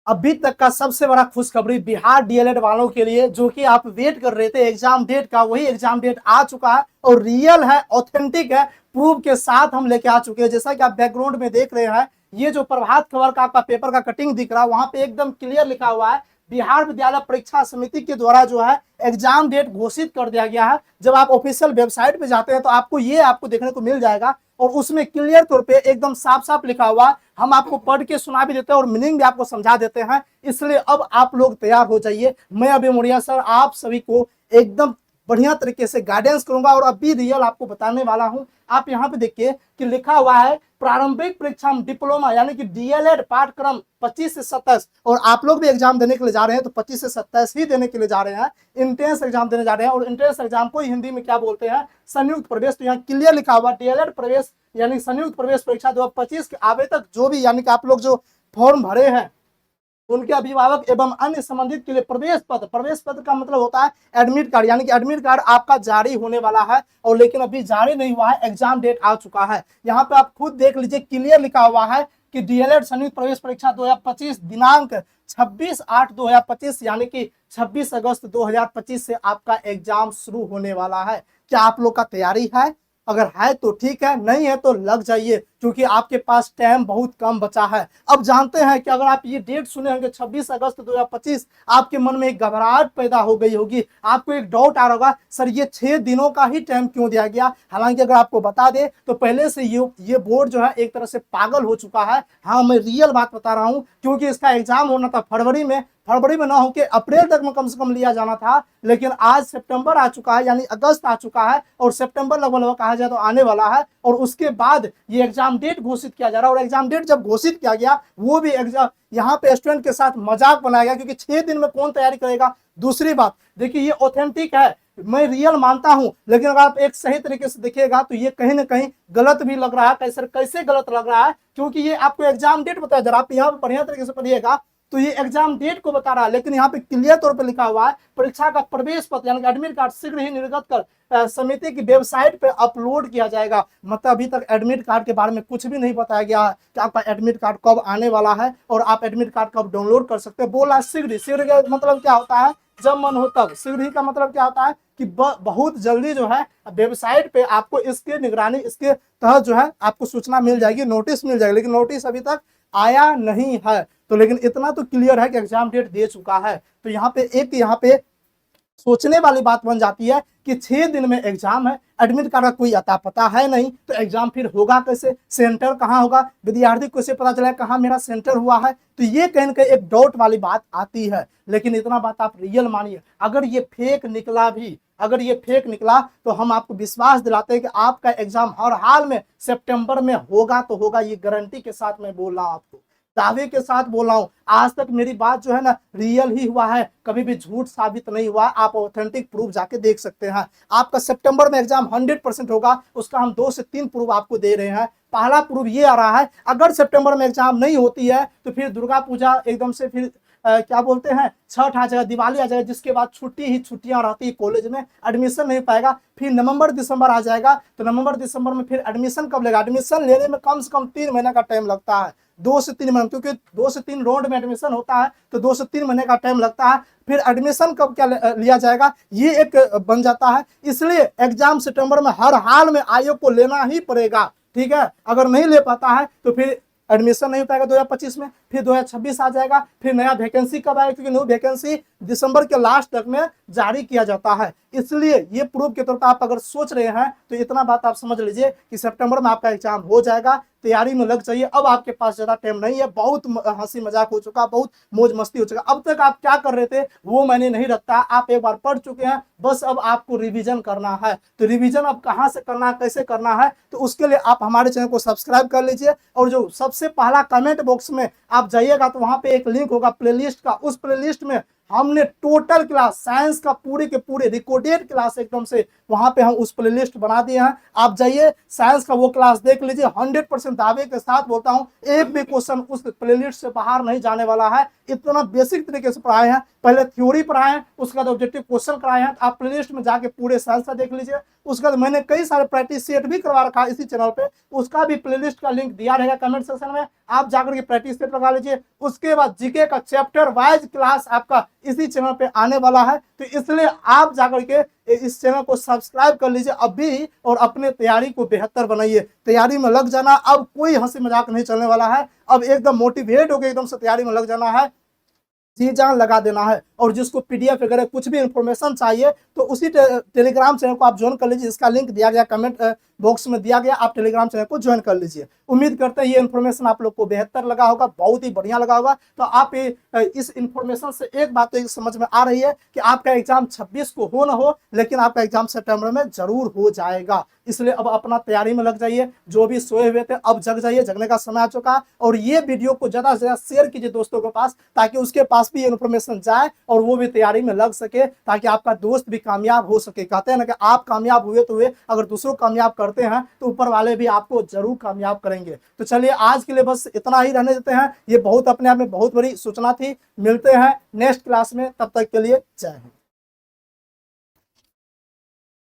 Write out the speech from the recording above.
अभी तक का सबसे बड़ा खुशखबरी बिहार डीएलएड वालों के लिए, जो कि आप वेट कर रहे थे एग्जाम डेट का, वही एग्जाम डेट आ चुका है और रियल है, ऑथेंटिक है, प्रूफ के साथ हम लेके आ चुके हैं। जैसा कि आप बैकग्राउंड में देख रहे हैं, ये जो प्रभात खबर का आपका पेपर का कटिंग दिख रहा है, वहां पे एकदम क्लियर लिखा हुआ है बिहार विद्यालय परीक्षा समिति के द्वारा जो है एग्जाम डेट घोषित कर दिया गया है। जब आप ऑफिशियल वेबसाइट पे जाते हैं तो आपको देखने को मिल जाएगा और उसमें क्लियर तौर पे एकदम साफ साफ लिखा हुआ, हम आपको पढ़ के सुना भी देते हैं और मीनिंग भी आपको समझा देते हैं। इसलिए अब आप लोग तैयार हो जाइए। मैं अभी मोरिया सर आप सभी को एकदम बढ़िया तरीके से गाइडेंस करूंगा और अभी रियल आपको बताने वाला हूं। आप यहाँ पे देखिए कि लिखा हुआ है प्रारंभिक परीक्षा डिप्लोमा यानी कि डीएलएड पाठ्यक्रम 25 से 27, और आप लोग भी एग्जाम देने के लिए जा रहे हैं तो 25 से 27 ही देने के लिए जा रहे हैं, इंट्रेंस एग्जाम देने जा रहे हैं। और इंट्रेंस एग्जाम को हिंदी में क्या बोलते हैं, संयुक्त प्रवेश। तो यहाँ क्लियर लिखा हुआ डीएलएड प्रवेश यानी संयुक्त प्रवेश परीक्षा 2025 के आवेदक जो भी यानी कि आप लोग जो फॉर्म भरे हैं उनके अभिभावक एवं अन्य संबंधित के लिए प्रवेश पत्र का मतलब होता है एडमिट कार्ड, यानी कि एडमिट कार्ड आपका जारी होने वाला है और लेकिन अभी जारी नहीं हुआ है, एग्जाम डेट आ चुका है। यहाँ पे आप खुद देख लीजिए क्लियर लिखा हुआ है कि डीएलएड संयुक्त प्रवेश परीक्षा 2025 दिनांक 26/8/2025 यानी कि 26 अगस्त 2025 से आपका एग्जाम शुरू होने वाला है। क्या आप लोग का तैयारी है? अगर है तो ठीक है, नहीं है तो लग जाइए क्योंकि आपके पास टाइम बहुत कम बचा है। अब जानते हैं कि अगर आप ये डेट सुने होंगे 26 अगस्त 2025, आपके मन में एक घबराहट पैदा हो गई होगी, आपको एक डाउट आ रहा होगा सर ये 6 दिनों का ही टाइम क्यों दिया गया। हालांकि अगर आपको बता दे तो पहले से ये बोर्ड जो है एक तरह से पागल हो चुका है। हाँ, मैं रियल बात बता रहा हूँ क्योंकि इसका एग्जाम होना था फरवरी में ना होकर अप्रैल तक में कम से कम लिया जाना था, लेकिन आज सितंबर आ चुका है यानी अगस्त आ चुका है और सितंबर लगभग कहा जाए तो आने वाला है और उसके बाद ये एग्जाम डेट घोषित किया जा रहा है। और एग्जाम डेट जब घोषित किया गया वो भी एग्जाम यहाँ पे स्टूडेंट के साथ मजाक बनाया गया क्योंकि 6 दिन में कौन तैयारी करेगा। दूसरी बात देखिए, ये ऑथेंटिक है, मैं रियल मानता हूं, लेकिन अगर आप एक सही तरीके से देखिएगा तो ये कहीं ना कहीं गलत भी लग रहा है। कैसे गलत लग रहा है, क्योंकि ये आपको एग्जाम डेट बताया जा रहा है। आप यहाँ पे बढ़िया तरीके से पढ़िएगा तो ये एग्जाम डेट को बता रहा है, लेकिन यहाँ पे क्लियर तौर पे लिखा हुआ है परीक्षा का प्रवेश पत्र यानी एडमिट कार्ड शीघ्र ही निर्गत कर समिति की वेबसाइट पे अपलोड किया जाएगा। मतलब अभी तक एडमिट कार्ड के बारे में कुछ भी नहीं बताया गया है कि आपका एडमिट कार्ड कब आने वाला है और आप एडमिट कार्ड कब डाउनलोड कर सकते हैं। बोला शीघ्र का मतलब क्या होता है, जब मन हो तब। शीघ्र ही का मतलब क्या होता है कि बहुत जल्दी जो है वेबसाइट पे आपको इसके निगरानी इसके तहत जो है आपको सूचना मिल जाएगी, नोटिस मिल जाएगी, लेकिन नोटिस अभी तक आया नहीं है। तो लेकिन इतना तो क्लियर है कि एग्जाम डेट दे चुका है। तो यहाँ पे सोचने वाली बात बन जाती है कि 6 दिन में एग्जाम है, एडमिट कार्ड का कोई अता पता है नहीं, तो एग्जाम फिर होगा कैसे, सेंटर कहाँ होगा, विद्यार्थी को कैसे पता चला कहाँ मेरा सेंटर हुआ है। तो ये कहीं ना कहीं एक डाउट वाली बात आती है। लेकिन इतना बात आप रियल मानिए, अगर ये फेक निकला तो हम आपको विश्वास दिलाते हैं कि आपका एग्जाम हर हाल में सितंबर में होगा तो होगा। ये गारंटी के साथ मैं बोल रहा हूं, आपको दावे के साथ बोल रहा हूं। आज तक मेरी बात जो है ना रियल ही हुआ है, कभी भी झूठ साबित नहीं हुआ। आप ऑथेंटिक प्रूफ जाके देख सकते हैं। आपका सितंबर में एग्जाम 100% होगा, उसका हम 2 से 3 प्रूफ आपको दे रहे हैं। पहला प्रूफ ये आ रहा है, अगर सितंबर में एग्जाम नहीं होती है तो फिर दुर्गा पूजा एकदम से फिर क्या बोलते हैं छठ आ जाएगा, दिवाली आ जाएगा, जिसके बाद छुट्टियां रहती है, कॉलेज में एडमिशन नहीं पाएगा। फिर नवंबर दिसंबर आ जाएगा, तो नवंबर दिसंबर में फिर एडमिशन कब लेगा, एडमिशन लेने में कम से कम 3 महीने का टाइम लगता है, 2 से 3 महीने, क्योंकि 2 से 3 राउंड में एडमिशन होता है तो 2 से 3 महीने का टाइम लगता है। फिर एडमिशन कब क्या लिया जाएगा ये एक बन जाता है। इसलिए एग्जाम सितंबर में हर हाल में आयोग को लेना ही पड़ेगा, ठीक है। अगर नहीं ले पाता है तो फिर एडमिशन नहीं हो पाएगा 2025 में, फिर 2026 आ जाएगा। फिर नया वैकेंसी कब आएगा, क्योंकि न्यू वैकेंसी दिसंबर के लास्ट तक में जारी किया जाता है। इसलिए ये प्रूफ के तौर पर आप अगर सोच रहे हैं तो इतना बात आप समझ लीजिए कि सितंबर में आपका एग्जाम हो जाएगा। तैयारी में लग जाइए, अब आपके पास ज्यादा टाइम नहीं है, बहुत हंसी मजाक हो चुका, बहुत मौज मस्ती हो चुका। अब तक आप क्या कर रहे थे वो मैंने नहीं रखता, आप एक बार पढ़ चुके हैं, बस अब आपको रिवीजन करना है। तो रिवीजन अब कहाँ से करना है, कैसे करना है, तो उसके लिए आप हमारे चैनल को सब्सक्राइब कर लीजिए और जो सबसे पहला कमेंट बॉक्स में आप जाइएगा तो वहां पे एक लिंक होगा प्लेलिस्ट का, उस प्लेलिस्ट में हमने टोटल क्लास साइंस का पूरे के पूरे रिकॉर्डेड क्लास एकदम से वहां पे हम उस प्लेलिस्ट बना दिए हैं। आप जाइए साइंस का वो क्लास देख लीजिए। 100% दावे के साथ बोलता हूं एक भी क्वेश्चन उस प्लेलिस्ट से बाहर नहीं जाने वाला है। इतना बेसिक तरीके से पढ़ाए हैं। पहले थ्योरी पढ़ाए हैं, उसके बाद ऑब्जेक्टिव क्वेश्चन कराए हैं। आप प्लेलिस्ट में जाके पूरे साल से देख लीजिए। उसके बाद मैंने कई सारे प्रैक्टिस सेट भी करवा रखा है इसी चैनल पे, उसका भी प्लेलिस्ट का लिंक दिया रहेगा कमेंट सेक्शन में, आप जाकर के प्रैक्टिस सेट लगा लीजिए। उसके बाद जीके का चैप्टर वाइज क्लास आपका इसी चैनल पे आने वाला है, तो इसलिए आप जाकर के इस चैनल को सब्सक्राइब कर लीजिए अभी और अपने तैयारी को बेहतर बनाइए। तैयारी में लग जाना, अब कोई हंसी मजाक नहीं चलने वाला है, अब एकदम मोटिवेट होकर एकदम से तैयारी में लग जाना है, जी जान लगा देना है। और जिसको पीडीएफ वगैरह कुछ भी इंफॉर्मेशन चाहिए तो उसी टेलीग्राम चैनल को आप ज्वाइन कर लीजिए, इसका लिंक दिया गया कमेंट बॉक्स में दिया गया, आप टेलीग्राम चैनल को ज्वाइन कर लीजिए। उम्मीद करते हैं ये इन्फॉर्मेशन आप लोग को बेहतर लगा होगा, बहुत ही बढ़िया लगा होगा। तो आप इस इन्फॉर्मेशन से एक बात तो समझ में आ रही है कि आपका एग्जाम 26 को हो ना हो, लेकिन आपका एग्जाम सितंबर में जरूर हो जाएगा। इसलिए अब अपना तैयारी में लग जाइए, जो भी सोए हुए थे अब जग जाइए, जगने का समय आ चुका है। और ये वीडियो को ज्यादा से ज्यादा शेयर कीजिए दोस्तों के पास, ताकि उसके पास भी इन्फॉर्मेशन जाए और वो भी तैयारी में लग सके, ताकि आपका दोस्त भी कामयाब हो सके। कहते हैं ना कि आप कामयाब हुए तो हुए, अगर दूसरों को कामयाब करते हैं तो ऊपर वाले भी आपको जरूर कामयाब करेंगे। तो चलिए आज के लिए बस इतना ही रहने देते हैं, ये बहुत अपने आप में बहुत बड़ी सूचना थी। मिलते हैं नेक्स्ट क्लास में, तब तक के लिए जय हिंद।